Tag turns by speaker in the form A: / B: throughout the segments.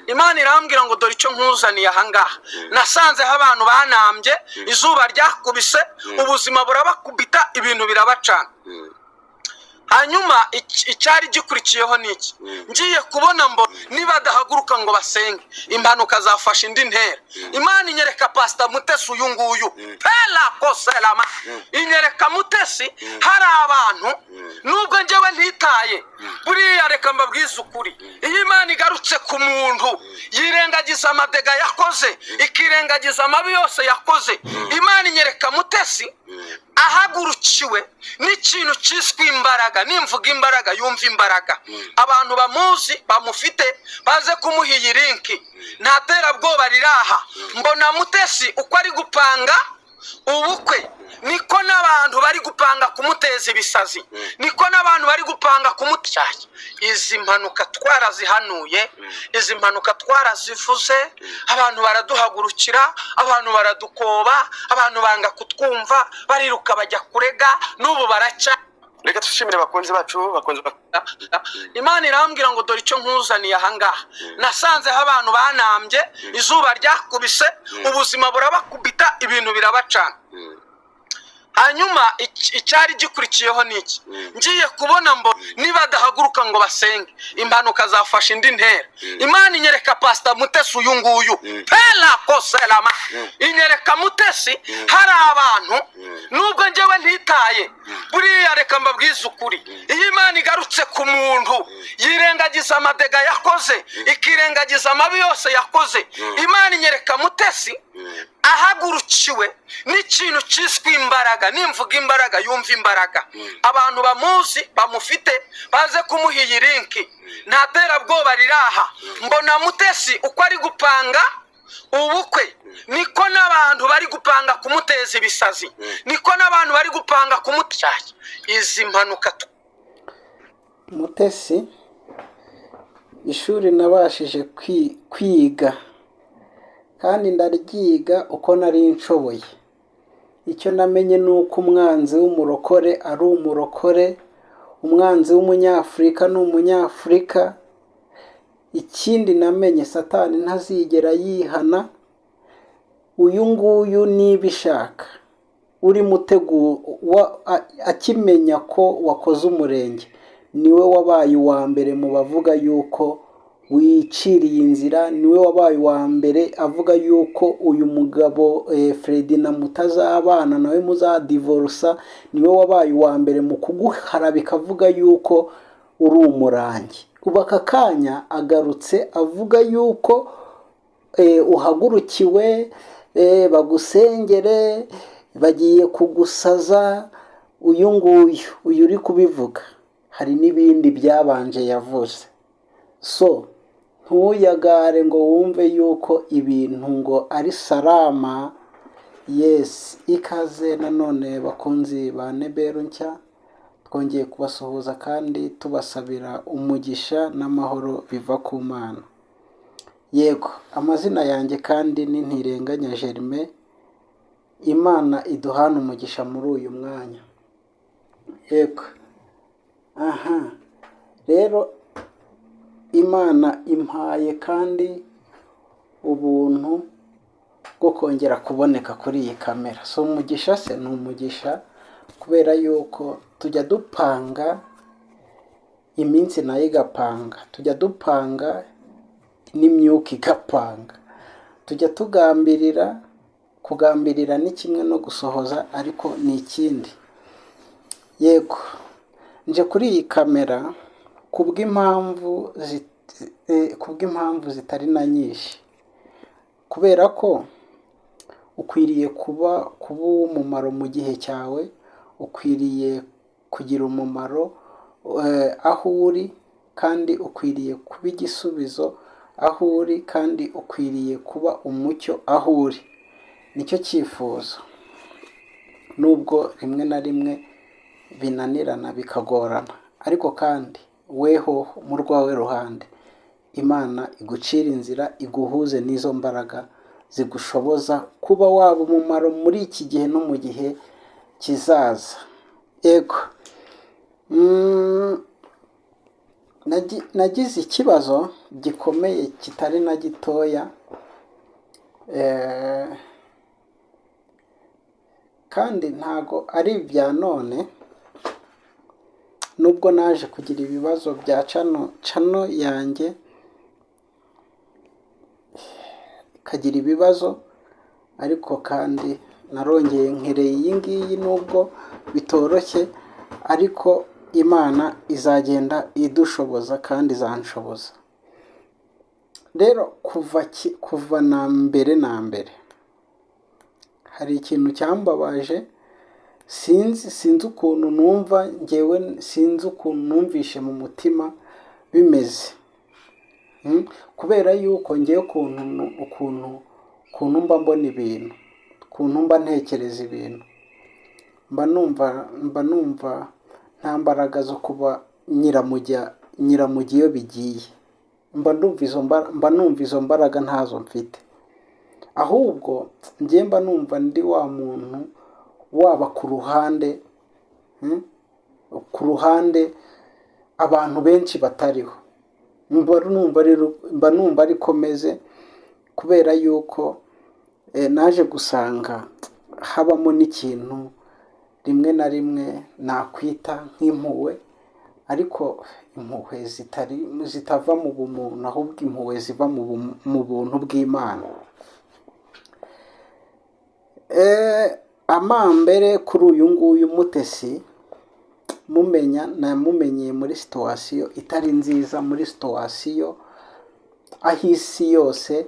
A: Imana irambwira ngo dore icyo nkuzaniye ahangaha. Nasanzeho abantu banambye, izuba ryakubise, ubuzima burabakubita, ibintu birabacana. Hanyuma icyari gikurikiyeho niki? Ngiye kubona mbo nibadahaguruka ngo basenge, impanuka zafashe indi ntera. Imana inyereka Pastor Mutesi uyu nguyu, pela koselama, inyereka Mutesi hari abantu nubwo njyewe ntitaye, buriya reka mbabwize ukuri, iyo Imana igarutse ku muntu yirengagiza amadega yakoze, ikirengagiza amabi yose yakoze, Imana inyereka Mutesi ahagurukiwe n'ikintu cyiswe imbaraga. Nimvuga imbaraga yumva imbaraga. Abantu bamuzi bamufite baze kumuha iyi linki, nta terabwoba riraha. Mbona Mutesi uko ari gupanga ubukwe, niko n'abantu bari gupanga kumuteza ibisazi, niko n'abantu bari gupanga kumutyaza. Izi mpanuka twarazihanuye, izi mpanuka twarazivuze, abantu baraduhagurukira, abantu baradukoba, abantu banga kutwumva, bariruka bajya kurega, n'ubu baraca. Reka tushimire bakunzi bacu, bakunzi Imana irambwira ngo dore icyo nkuzaniye ahangaha. Nasanzeho abantu banambye, izuba ryakubise, ubuzima burabakubita, ibintu birabacana. Hanyuma icyari gikurikiyeho niki? Ngiye kubona mbo nibadahaguruka ngo basenge, impanuka zafashe indi ntera. Imana inyereka Pastor Mutesi uyu nguyu, pela koselama, inyereka Mutesi hari abantu nubwo njyewe ntitaye, buriya reka mbabwize ukuri, iyo Imana igarutse ku muntu yirengagiza amadega yakoze, ikirengagiza amabi yose yakoze, Imana inyereka Mutesi ahagurukiwe n'ikintu cyiswe imbaraga. Nimvuga imbaraga yumva imbaraga. Abantu bamuzi bamufite baze kumuha iyi linki, nta terabwoba riraha. Mbona Mutesi uko ari gupanga ubukwe, niko n'abantu bari gupanga kumuteza ibisazi, niko n'abantu bari gupanga kumutyaza. Izi mpanuka
B: Mutesi, ishuri nabashije kwiga kandi ndaryiga uko nari nshoboye. Icyo namenye ni uko umwanzi w'umurokore ari umurokore, umwanzi w'umunyafurika ni umunyafurika. Ikindi namenye, Satani ntazigera yihana. Uyu nguyu nibishaka uri akimenya ko wakoze umurenge, niwe wabaye uwa mbere mu bavuga yuko wiciriye inzira, niwe wabaye uwa mbere avuga yuko uyu mugabo Fredina mutazabana nawe muzadivorsa, niwe wabaye uwa mbere mu kuguharabika avuga yuko uri umurangi. Ubu aka kanya agarutse avuga yuko uhagurukiwe, bagusengere, bagiye kugusaza. Uyu nguyu uri kubivuga hari n'ibindi byabanje yavuze. So ntuyagare ngo wumve yuko ibintu ngo ari salama. Yes, ikaze nanone bakunzi ba Nebero Nshya, twongeye kubasuhuza kandi tubasabira umugisha n'amahoro biva ku Mana. Yego, amazina yanjye kandi ni Ntirenganya Germain. Imana iduhana umugisha muri uyu mwanya. Yego. Rero Imana impaye kandi ubuntu bwo kongera kuboneka kuri iyi kamera. So umugisha se ni umugisha, kubera yuko tujya dupanga iminsi nayo igapanga, tujya dupanga n'imyuka igapanga, tujya kugambirira ni kimwe no gusohoza ariko ni ikindi. Yego, nje kuri iyi kamera kubw'impamvu zitari na nyinshi, kubera ko ukwiriye kuba umumaro mu gihe cyawe, ukwiriye kugira umumaro aho uri, kandi ukwiriye kuba igisubizo aho uri, kandi ukwiriye kuba umucyo aho uri. Nicyo cyifuzo, nubwo rimwe na rimwe binanirana bikagorana, ariko kandi weho mu rwawe ruhande Imana igucira inzira, iguhuze n'izo mbaraga zigushoboza kuba waba umumaro muri iki gihe no mu gihe kizaza. Yego, nagize ikibazo gikomeye kitari na gitoya, kandi ntago ari ibya none, nubwo naje kugira ibibazo bya cano yanjye ikagira ibibazo, ariko kandi narongeye nkereye iyi ngiyi nubwo bitoroshye, ariko Imana izagenda idushoboza kandi izanshoboza. Rero kuva na mbere hari ikintu cyambabaje, sinzi ukuntu numva njyewe, sinzi ukuntu numvishe mu mutima bimeze, kubera yuko ngewe ukuntu mba mbona ibintu, ukuntu mba ntekereza ibintu, mba numva nta mbaraga zo kuba nyiramujya iyo bigiye, mba numva izo mbaraga ntazo mfite, ahubwo njye mba numva ndi wa muntu waba ku ruhande abantu benshi batariho, mba numva ariko meze, kubera yuko naje gusanga habamo n'ikintu rimwe na rimwe nakwita nk'impuhwe, ariko impuhwe zitava mu bumuntu, ahubwo impuhwe ziva mu buntu bw'Imana. Amambere kuri uyu nguyu Mutesi namumenyeye muri situwasiyo itari nziza, muri situwasiyo aho isi yose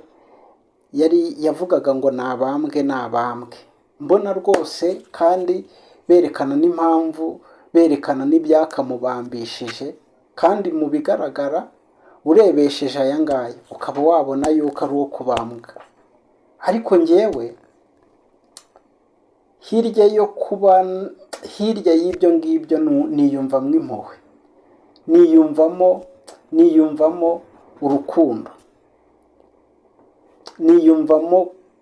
B: yavugaga ngo nabambwe, mbona rwose, kandi berekana n'impamvu, berekana n'ibyakamubambishije, kandi mu bigaragara urebesheje aya ngaya ukaba wabona yuko ari uwo kubambwa. Ariko njyewe hirya y'ibyo ngibyo niyumvamo impuhwe, niyumvamo urukundo,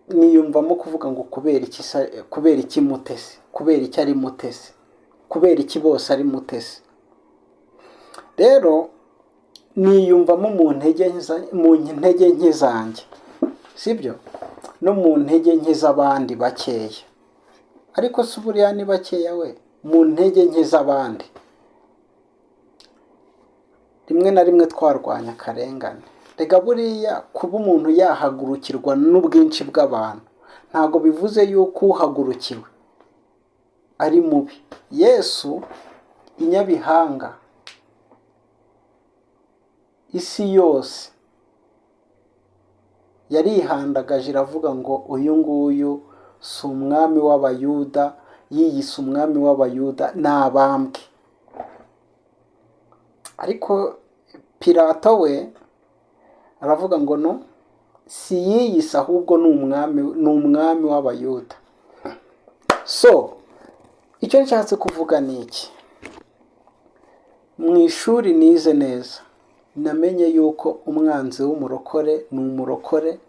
B: niyumvamo kuvuga ngo kubera iki Mutesi, kubera iki ari Mutesi, kubera iki bose ari Mutesi. Rero niyumvamo mu ntege nke zanjye, sibyo, no mu ntege nke z'abandi bakeya, ariko si buriya ni bakeya we, mu ntege nke z'abandi. Rimwe na rimwe twarwanya akarengane, rega buriya kuba umuntu yahagurukirwa n'ubwinshi bw'abantu ntabwo bivuze yuko uhagurukiwe ari mubi. Yesu inyabihanga, isi yose yarihandagaje iravuga ngo uyu nguyu si umwami w'Abayuda, yiyise umwami w'Abayuda, nabambwe. Ariko Pilato we aravuga ngo no, si yiyise ahubwo ni umwami w'Abayuda. So icyo nshatse kuvuga ni iki? Mu ishuri nize neza namenye yuko umwanzi w'umurokore ni umurokore,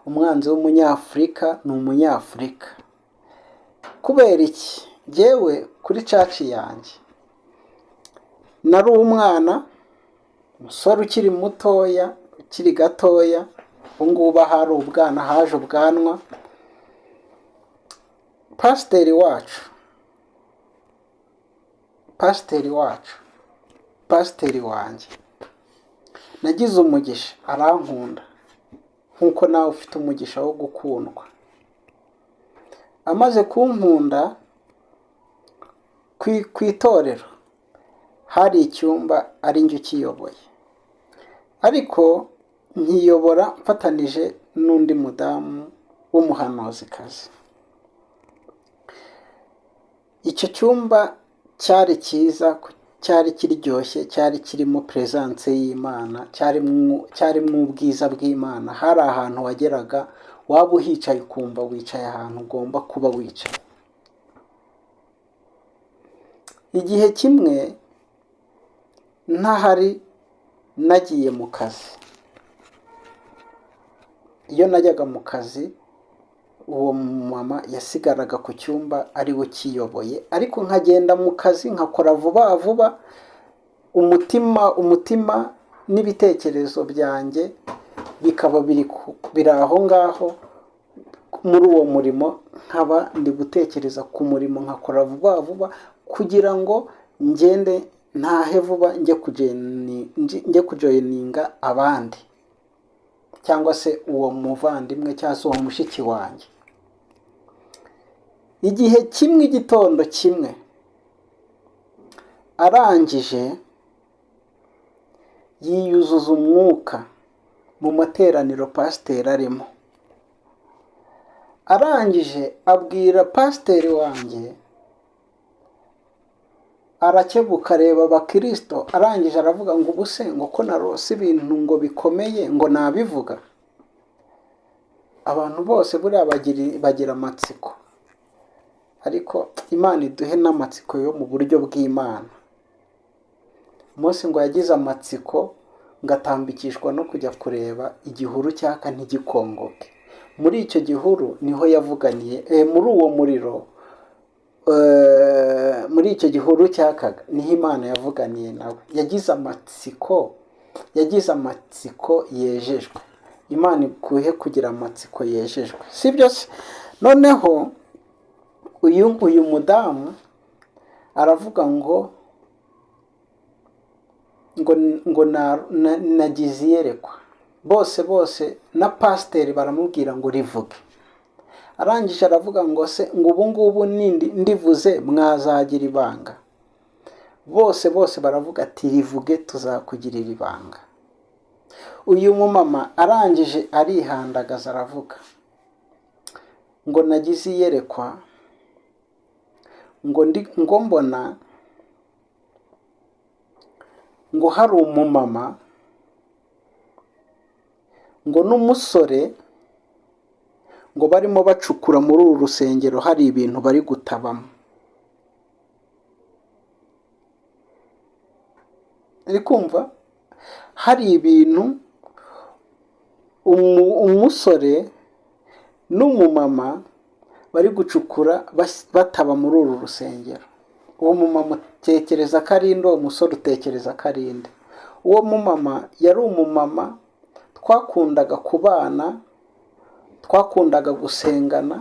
B: umwanzi w'umunyafurika ni umunyafurika. Kubera iki? Njyewe kuri caci yanjye nari umwana, umusore ukiri mutoya, ukiri gatoya, ubungubu hari ubwana, haje ubwanwa. pasiteri wanjye nagize umugisha, arankunda nk'uko nawe ufite umugisha wo gukundwa. Amaze kunkunda, ku itorero hari icyumba ari njye ukiyoboye, ariko nkiyobora mfatanije n'undi mudamu w'umuhanuzikazi. Icyo cyumba cyari cyiza, cyari kiryoshye, cyari kirimo presence y'Imana, cyarimo ubwiza bw'Imana. Hari ahantu wageraga waba uhicaye ukumva wicaye ahantu ugomba kuba wicaye. Igihe kimwe ntahari, nagiye mu kazi. Iyo najyaga mu kazi, uwo mama yasigaraga ku cyumba ari we ukiyoboye, ariko nkagenda mu kazi nkakora vuba vuba, umutima n'ibitekerezo byanjye bikaba biri aho ngaho muri uwo murimo, nkaba ndi gutekereza ku murimo nkakora vuba vuba kugira ngo ngende ntahe vuba njye kujoyininga abandi, cyangwa se uwo muvandimwe cyangwa se uwo mushiki wanjye. Igihe kimwe, igitondo kimwe, arangije yiyuzuza umwuka mu materaniro pasiteri arimo. Arangije abwira pasiteri wanjye, arakebuka areba abakirisito, arangije aravuga ngo ubuse ngo ko narose ibintu ngo bikomeye ngo nabivuga. Abantu bose buriya bagira amatsiko, ariko Imana iduhe n'amatsiko yo mu buryo bw'Imana. Mose ngo yagize amatsiko ngatambikishwa no kujya kureba igihuru cyaka ntigikongoke. Muri icyo gihuru niho yavuganiye, muri uwo muriro, muri icyo gihuru cyakaga niho Imana yavuganiye nawe. Yagize amatsiko yejejwe. Imana ikuhe kugira amatsiko yejejwe, sibyo se? Noneho uyu mudamu aravuga ngo nagize iyerekwa. Bose na pasiteri baramubwira ngo rivuge. Arangije aravuga ngo se ngo ubu ngubu ndivuze mwazagira ibanga. Bose baravuga ati rivuge tuzakugirira ibanga. Uyu mumama arangije arihandagaza aravuga ngo nagize iyerekwa, ngo mbona ngo hari umumama ngo n'umusore ngo barimo bacukura muri uru rusengero, hari ibintu bari gutabamo. Uri kumva? Hari ibintu umusore n'umumama bari gucukura bataba muri uru rusengero. Uwo mumama utekereza ko ari inde, uwo musore utekereza ko ari inde? Uwo mumama yari umumama twakundaga kubana, twakundaga gusengana,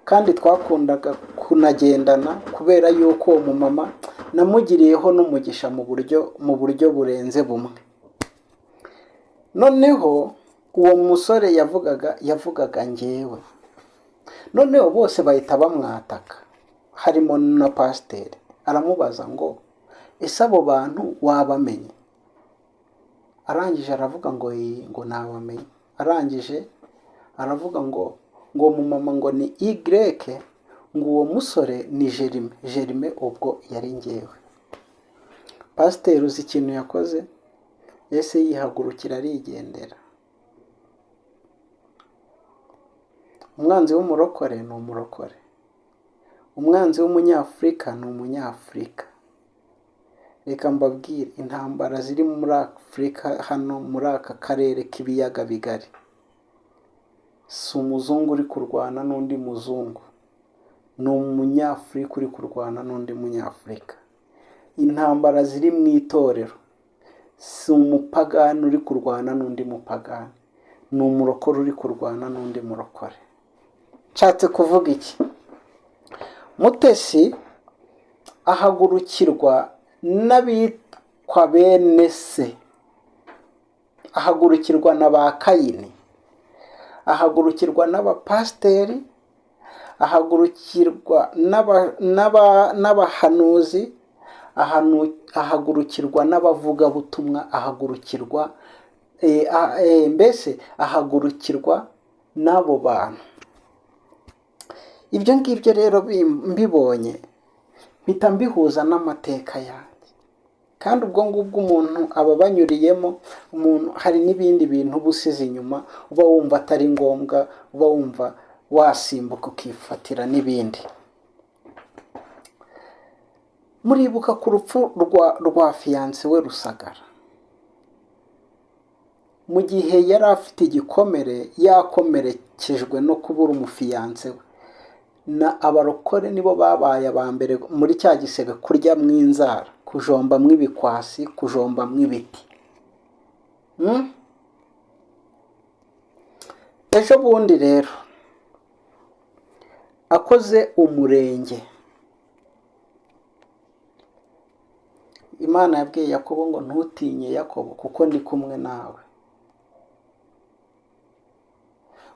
B: kandi twakundaga kunagendana, kubera yuko uwo mumama namugiriyeho n'umugisha mu buryo burenze bumwe. Noneho uwo musore yavugaga njyewe. Noneho bose bahita bamwataka, harimo na pasiteri. Aramubaza ngo ese abo bantu wabamenye? Arangije aravuga ngo nabamenye. Arangije aravuga ngo mumama ngo ni Y, ngo uwo musore ni Jerime, ubwo yari njyewe. Pasiteri uzi ikintu yakoze? Ese yihagurukira arigendera. Umwanzi w'umurokore ni umurokore, umwanzi w'umunyafurika ni umunyafurika. Reka mbabwire, intambara ziri muri Afurika hano muri aka karere k'ibiyaga bigari, si umuzungu uri kurwana n'undi muzungu, ni umunyafurika uri kurwana n'undi munyafurika. Intambara ziri mu itorero, si umupagani uri kurwana n'undi mupagani, ni umurokore uri kurwana n'undi murokore. Nshatse kuvuga iki? Mutesi ahagurukirwa n'abitwa bene se, ahagurukirwa na ba Kayini, ahagurukirwa n'abapasiteri, ahagurukirwa n'abahanuzi, ahagurukirwa n'abavugabutumwa, ahagurukirwa mbese ahagurukirwa n'abo bantu. Ibyo ngibyo rero mbibonye mpita mbihuza n'amateka yanjye, kandi ubwo ngubwo umuntu aba banyuriyemo, umuntu hari n'ibindi bintu ubusize inyuma uba wumva atari ngombwa, uba wumva wasimbuka ukifatira n'ibindi. Muribuka ku rupfu rwa fiyanse we Rusagara, mu gihe yari afite igikomere, yakomerekejwe no kubura umufiyanse we, na abarokore nibo babaye aba mbere muri cya gisebe kurya mw'inzara, kujomba mw'ibikwasi, kujomba mw'ibiti. ejo bundi rero akoze umurenge, Imana yabwiye Yakobo ngo ntutinye Yakobo kuko ndi kumwe nawe,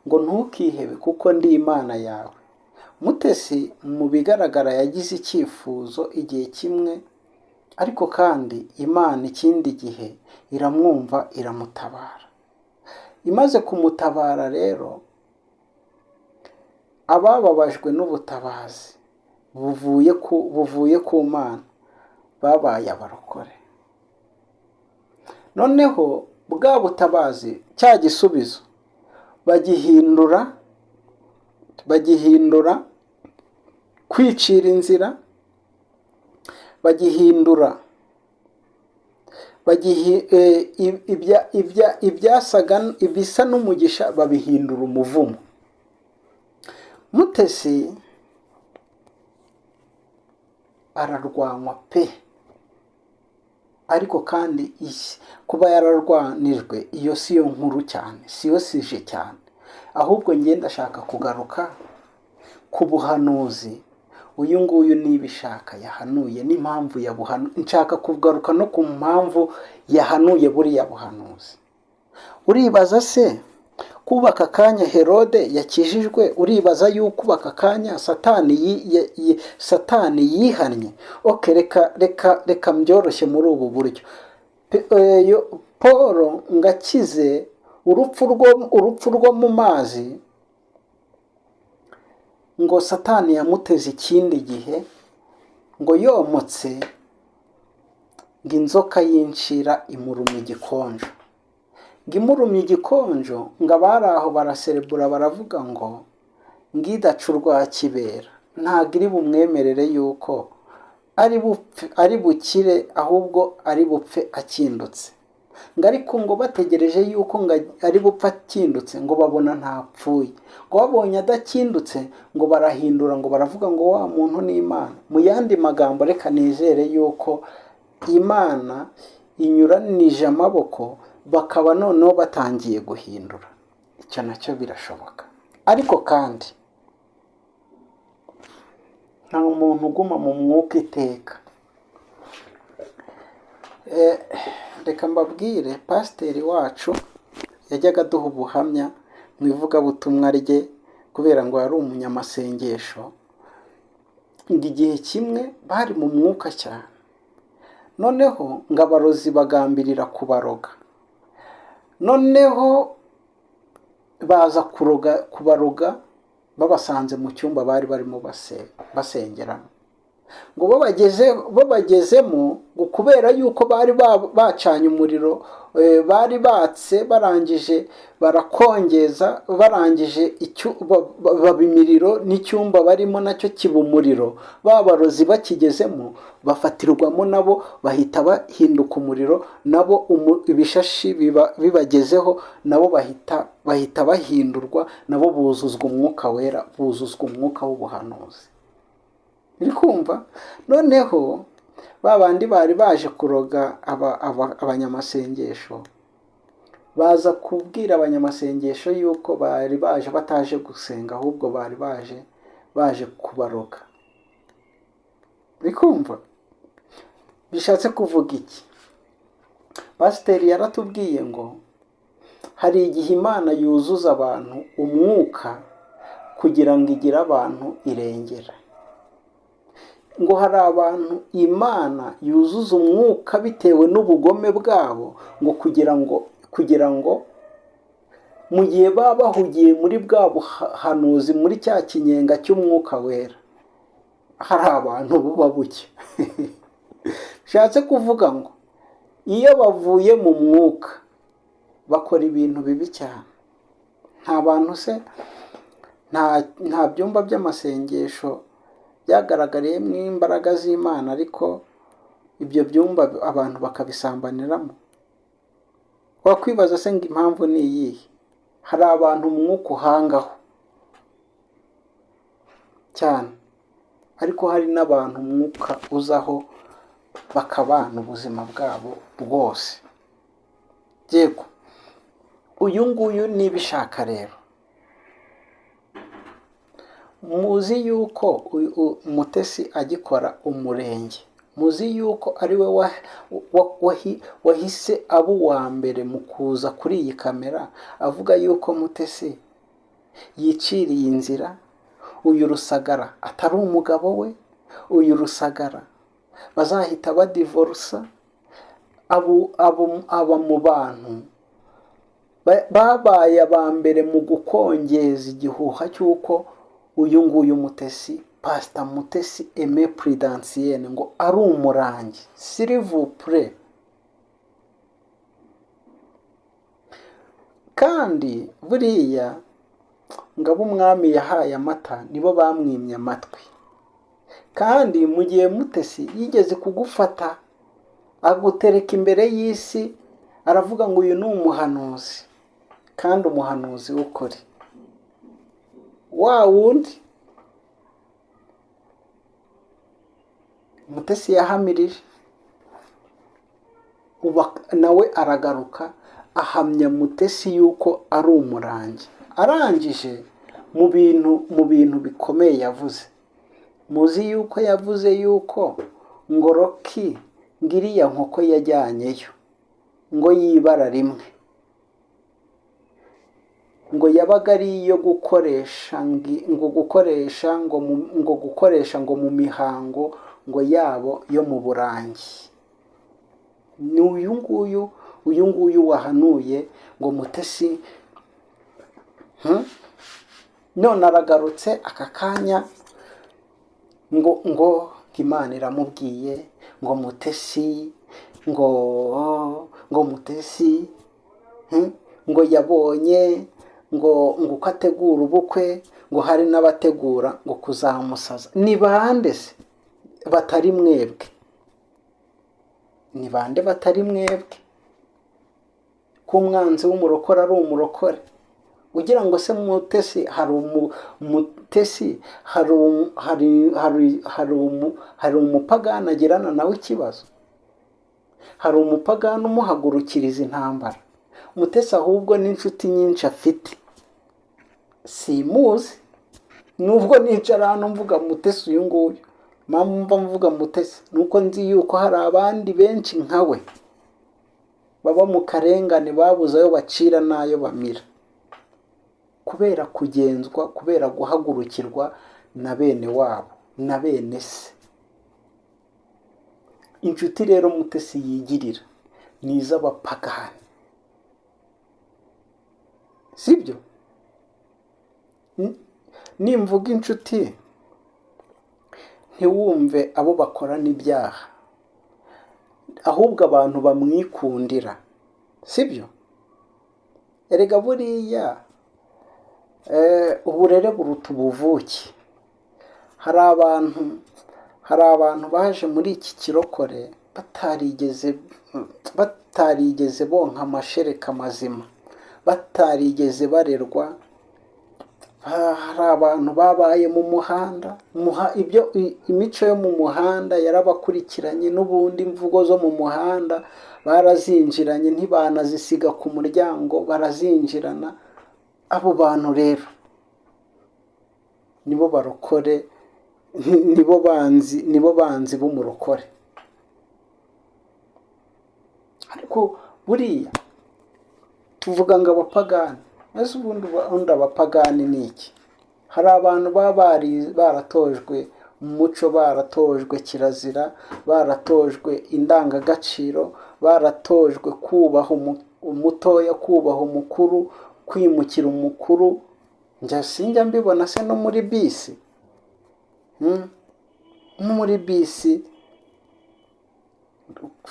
B: ngo ntukihebe kuko ndi Imana yawe. Mutesi mu bigaragara yagize icyifuzo igihe kimwe, ariko kandi Imana ikindi gihe iramwumva iramutabara. Imaze kumutabara rero, abababajwe n'ubutabazi buvuye ku Mana babaye abarokore. Noneho bwa butabazi, cya gisubizo bagihindura kwicira inzira, bagihindura ibisa n'umugisha babihindura umuvumo. Mutesi ararwanywa pe, ariko kandi kuba yararwanijwe iyo siyo nkuru cyane, siyo sije cyane, ahubwo njye ndashaka kugaruka ku buhanuzi uyu nguyu nibishaka yahanuye n'impamvu yabuhanuye. Nshaka kugaruka no ku mpamvu yahanuye buriya buhanuzi. Uribaza se kubaka kanya Herode yakijijwe, uribaza yuko kubaka kanya Satani yihannye? Reka mbyoroshye muri ubu buryo. Paul ngakize urupfu rwo mu mazi, ngo Satani yamuteze ikindi gihe, ngo yomotse, ngo inzoka y'inshira imurumya igikonjo. Ngo imurumya igikonjo, ngo abari aho baraserebura baravuga ngo idaca urwa kibera ntabwo iri bumwemerere yuko ari bukire, ahubwo ari bupfe akindutse. Ngo ariko ngo bategereje yuko ngo ari bupfe akindutse, ngo babona ntapfuye. Ngo babonye adakindutse, ngo barahindura, ngo baravuga ngo wa muntu ni Imana. Mu yandi magambo, reka nizere yuko Imana inyuranije amaboko, bakaba noneho batangiye guhindura. Icyo nacyo birashoboka. Ariko kandi nta muntu uguma mu mwuka iteka. Reka mbabwire, pasiteri wacu yajyaga aduha ubuhamya mu ivugabutumwa rye, kubera ngo yari umunyamasengesho. Ngo igihe kimwe bari mu mwuka cyane, noneho ngo abarozi bagambirira kubaroga. Noneho baza kubaroga babasanze mu cyumba bari barimo basengeramo. Ngo babagezemo, ngo kubera yuko bari bacanye umuriro, bari batse, barangije barakongeza, barangije baba imiriro, n'icyumba barimo nacyo kiba umuriro. Babarozi bakigezemo bafatirwamo, nabo bahita bahinduka umuriro, nabo ibishashi bibagezeho, nabo bahita bahindurwa, nabo buzuzwa umwuka wera, buzuzwa umwuka w'ubuhanuzi. Uri kumva? Noneho babandi bari baje kuroga abanyamasengesho, baza kubwira abanyamasengesho yuko bari baje bataje gusenga, ahubwo bari baje kubaroga. Uri kumva? Bishatse kuvuga iki? Pasiteri yaratubwiye ngo hari igihe Imana yuzuza abantu umwuka kugira ngo igire abantu irengera. Ngo hari abantu Imana yuzuza umwuka bitewe n'ubugome bwabo, ngo kugira ngo mu gihe baba bahugiye muri bwa buhanuzi, muri cya kinyenga cy'umwuka wera, hari abantu buba buke. Bishatse kuvuga ngo iyo bavuye mu mwuka bakora ibintu bibi cyane. Nta bantu se, nta byumba by'amasengesho byagaragariye imbaraga z'Imana, ariko ibyo byumba abantu bakabisambaniramo. Wakwibaza se ngo impamvu ni iyihe? Hari abantu umwuka uhangaho cyane, ariko hari n'abantu umwuka uzaho bakabana ubuzima bwabo bwose. yego uyu nguyu nibishaka rero muzi yuko Mutesi agikora umurenge, muzi yuko ari we wahise aba uwa mbere mu kuza kuri iyi kamera avuga yuko Mutesi yiciriye inzira, uyu Rusagara atari umugabo we, uyu Rusagara bazahita badivorusa. aba mu bantu babaye aba mbere mu gukongeza igihuha cy'uko uyu nguyu Mutesi, Pastor Mutesi Aime Prudentienne ngo ari umurangi. S'il vous plaît. Kandi buriya ngabo umwami yahaye amata nibo bamwimye amatwi. Kandi mu gihe Mutesi yigeze kugufata agutereka imbere y'isi aravuga ngo uyu ni umuhanuzi, kandi umuhanuzi w'ukuri wa wundi Mutesi yahamirije, nawe aragaruka ahamya Mutesi yuko ari umurangi. Arangije mu bintu bikomeye yavuze, muzi yuko yavuze yuko ngo Rocky ngiriya nkoko yajyanyeyo ngo yibara rimwe, ngo yabaga ari iyo gukoresha ngo mu mihango ngo yabo yo mu burangi. Ni uyu nguyu wahanuye ngo Mutesi none aragarutse aka kanya ngo Imana iramubwiye ngo Mutesi ngo Mutesi ngo yabonye ngo uko ategura ubukwe ngo hari n'abategura ngo kuzamusaza. Ni bande se batari mwebwe? Ni bande batari mwebwe ko umwanzi w'umurokore ari umurokore? Ugira ngo se Mutesi hari umupagani agirana nawe ikibazo? Hari umupagani umuhagurukiriza intambara? Mutesi ahubwo n'inshuti nyinshi afite simuzi. Nubwo nicara hano mvuga Mutesi uyu nguyu, mpamvu mvuga Mutesi nuko nzi yuko hari abandi benshi nkawe baba mu karengane babuze ayo bacira n'ayo bamira, kubera kugenzwa, kubera guhagurukirwa na bene wabo na bene se. Inshuti rero Mutesi yigirira ni iz'abapagani, sibyo? Nimvuga inshuti ntiwumve abo bakorana ibyaha, ahubwo abantu bamwikundira, sibyo? Erega buriya uburere buruta ubuvuke. Hari abantu baje muri iki kirokore batarigeze bonka amashereka mazima, batarigeze barerwa. Hari abantu babaye mu muhanda, imico yo mu muhanda yarabakurikiranye, n'ubundi imvugo zo mu muhanda barazinjiranye, ntibanazisiga ku muryango, barazinjirana. Abo bantu rero nibo barokore, nibo banzi b'umurokore. Ariko buriya tuvuga ngo abapagani, ese ubundi abapagani ni iki? Hari abantu baba baratojwe umuco, baratojwe kirazira, baratojwe indangagaciro, baratojwe kubaha umutoya, kubaha umukuru, kwimukira umukuru. Sinjya mbibona se no muri bisi, muri bisi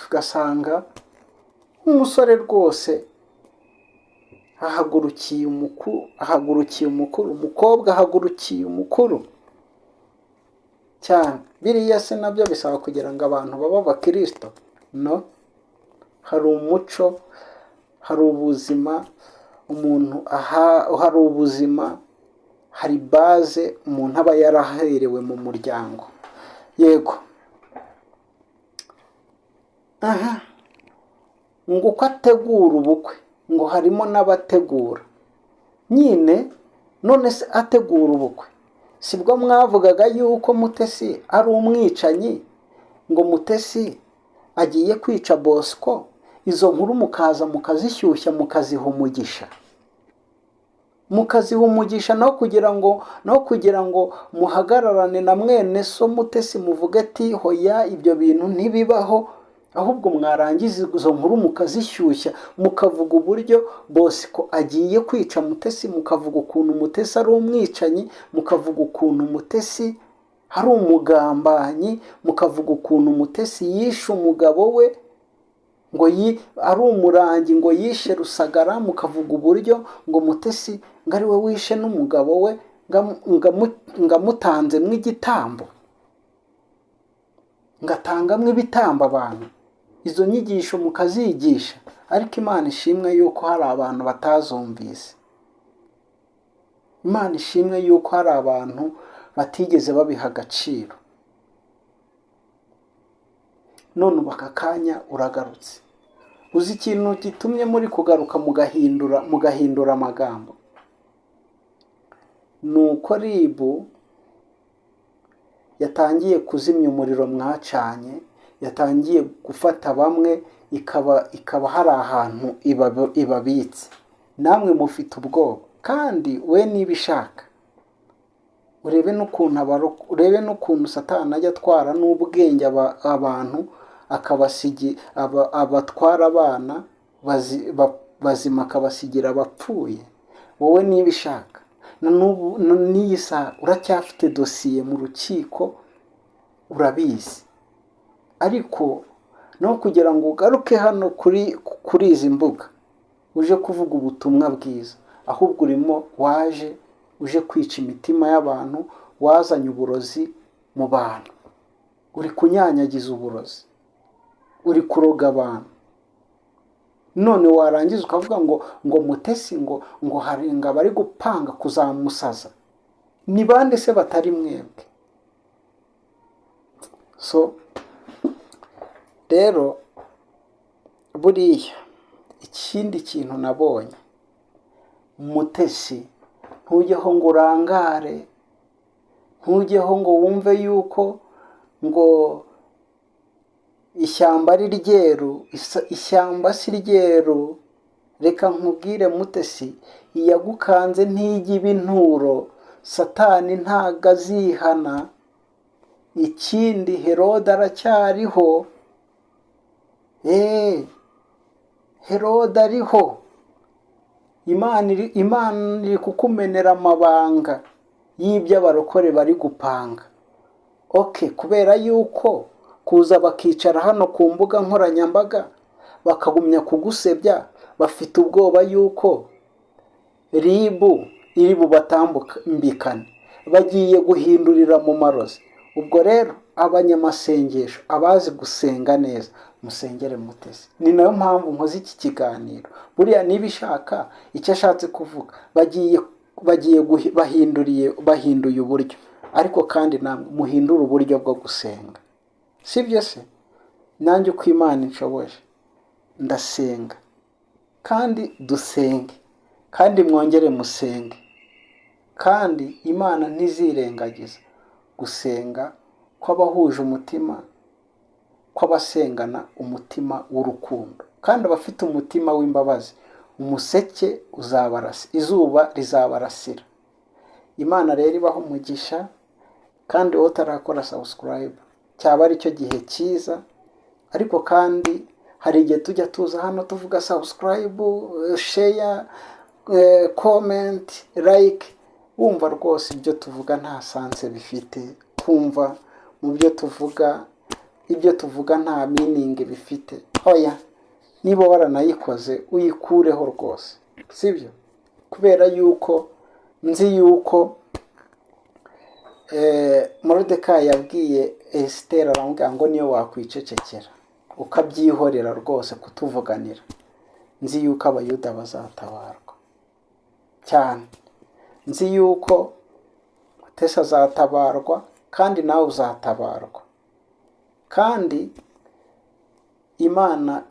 B: ugasanga umusore rwose ahagurukiye umukuru, umukobwa ahagurukiye umukuru cyane. Biriya se nabyo bisaba kugira ngo abantu baba abakristo? No, hari umuco, hari ubuzima umuntu hari ubuzima, hari base umuntu aba yaraherewe mu muryango. Yego, ngo uko ategura ubukwe ngo harimo n'abategura nyine. None se ategura ubukwe sibwo mwavugaga yuko Mutesi ari umwicanyi, ngo Mutesi agiye kwica Bosco? Izo nkuru mukaza mukazishyushya mukaziha umugisha no kugira ngo muhagararane na mwene so Mutesi muvuge ati hoya ibyo bintu ntibibaho, ahubwo mwarangiza izo nkuru mukazishyushya mukavuga uburyo Bosco agiye kwica Mutesi, mukavuga ukuntu Mutesi ari umwicanyi, mukavuga ukuntu Mutesi ari umugambanyi, mukavuga ukuntu Mutesi yishe umugabo we ngo ari umurangi ngo yishe Rusagara, mukavuga uburyo ngo Mutesi ngo ari we wishe n'umugabo we ngamutanzemwo igitambo, ngatangamwo ibitambo abantu. Izo nyigisho mukazigisha, ariko Imana ishimwe yuko hari abantu batazumvise. Imana ishimwe yuko hari abantu batigeze babiha agaciro. None ubu aka kanya uragarutse. Uzi ikintu gitumye muri kugaruka mugahindura amagambo? Nuko Ribu yatangiye kuzimya umuriro mwacanye, yatangiye gufata bamwe ikaba hari ahantu ibabitse. Namwe mufite ubwoba, kandi we niba ishaka urebe n'ukuntu Satani ajya atwara n'ubwenge abantu abatwara abana bazima akabasigira abapfuye. Wowe niba ishaka n'iyi saha uracyafite dosiye mu rukiko, urabizi. Ariko no kugira ngo ugaruke hano kuri izi mbuga uje kuvuga ubutumwa bwiza, ahubwo waje uje kwica imitima y'abantu, wazanye uburozi mu bantu, uri kunyanyagiza uburozi, uri kuroga abantu. None warangiza ukavuga ngo Mutesi ngo hari abari gupanga kuzamusaza. Ni bande se batari mwebwe? So rero buriya ikindi kintu nabonye, Mutesi ntujyeho ngo urangare, ntujyeho ngo wumve yuko ngo ishyamba ari ryeru. Ishyamba si ryeru. Reka nkubwire Mutesi, iyagukanze ntijya iba inturo. Satani ntago azihana. Ikindi Herode aracyariho. Herode ariho. Imana iri kukumenera amabanga y'ibyo abarokore bari gupanga. Kubera yuko kuza bakicara hano ku mbuga nkoranyambaga bakagumya kugusebya, bafite ubwoba yuko Ribu iri bubatambikane, bagiye guhindurira mu marozi. Ubwo rero abanyamasengesho, abazi gusenga neza, musengere Mutesi. Ni nayo mpamvu nkoze iki kiganiro. Buriya niba ishaka icyo ashatse kuvuga, bahinduye uburyo, ariko kandi namwe muhindura uburyo bwo gusenga. Sibyo se? Nanjye uko Imana inshoboje ndasenga, kandi dusenge, kandi mwongere musenge, kandi Imana ntizirengagiza gusenga kw'abahuje umutima, kw'abasengana umutima w'urukundo, kandi abafite umutima w'imbabazi. Umuseke izuba rizabarasira. Imana rero ibaho umugisha, kandi wowe utarakora subscribe cyaba ari cyo gihe cyiza. Ariko kandi hari igihe tujya tuza hano tuvuga subscribe, share, comment, like, wumva rwose ibyo tuvuga nta sanse bifite, kumva mu byo tuvuga nta meaning bifite. Oya, niba waranayikoze uyikureho rwose, sibyo? Kubera yuko nzi yuko Moridekayi yabwiye Esiteri aramubwira ngo niyo wakwicecekera ukabyihorera rwose kutuvuganira, nzi yuko abayuda bazatabarwa cyane. Nzi yuko Mutesi azatabarwa, kandi nawe uzatabarwa. Kandi Imana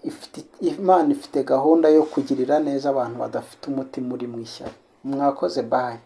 B: ifite gahunda yo kugirira neza abantu badafite umutima uri mu ishyari. Mwakoze, bayi.